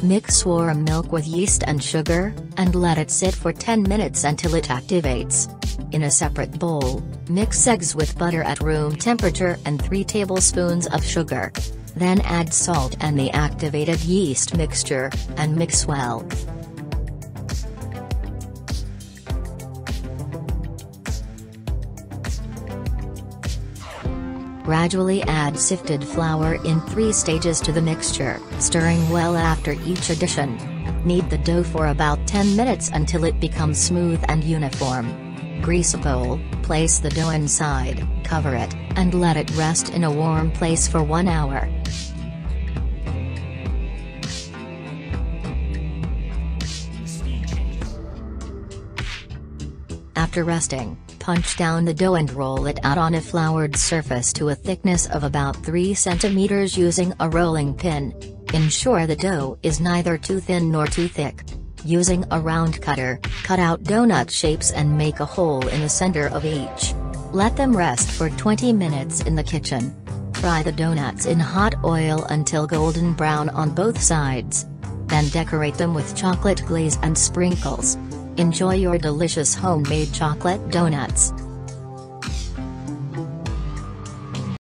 Mix warm milk with yeast and sugar, and let it sit for 10 minutes until it activates. In a separate bowl, mix eggs with butter at room temperature and 3 tablespoons of sugar. Then add salt and the activated yeast mixture, and mix well. Gradually add sifted flour in 3 stages to the mixture, stirring well after each addition. Knead the dough for about 10 minutes until it becomes smooth and uniform. Grease a bowl, place the dough inside, cover it, and let it rest in a warm place for 1 hour. After resting, punch down the dough and roll it out on a floured surface to a thickness of about 3 cm using a rolling pin. Ensure the dough is neither too thin nor too thick. Using a round cutter, cut out donut shapes and make a hole in the center of each. Let them rest for 20 minutes in the kitchen. Fry the donuts in hot oil until golden brown on both sides. Then decorate them with chocolate glaze and sprinkles. Enjoy your delicious homemade chocolate donuts.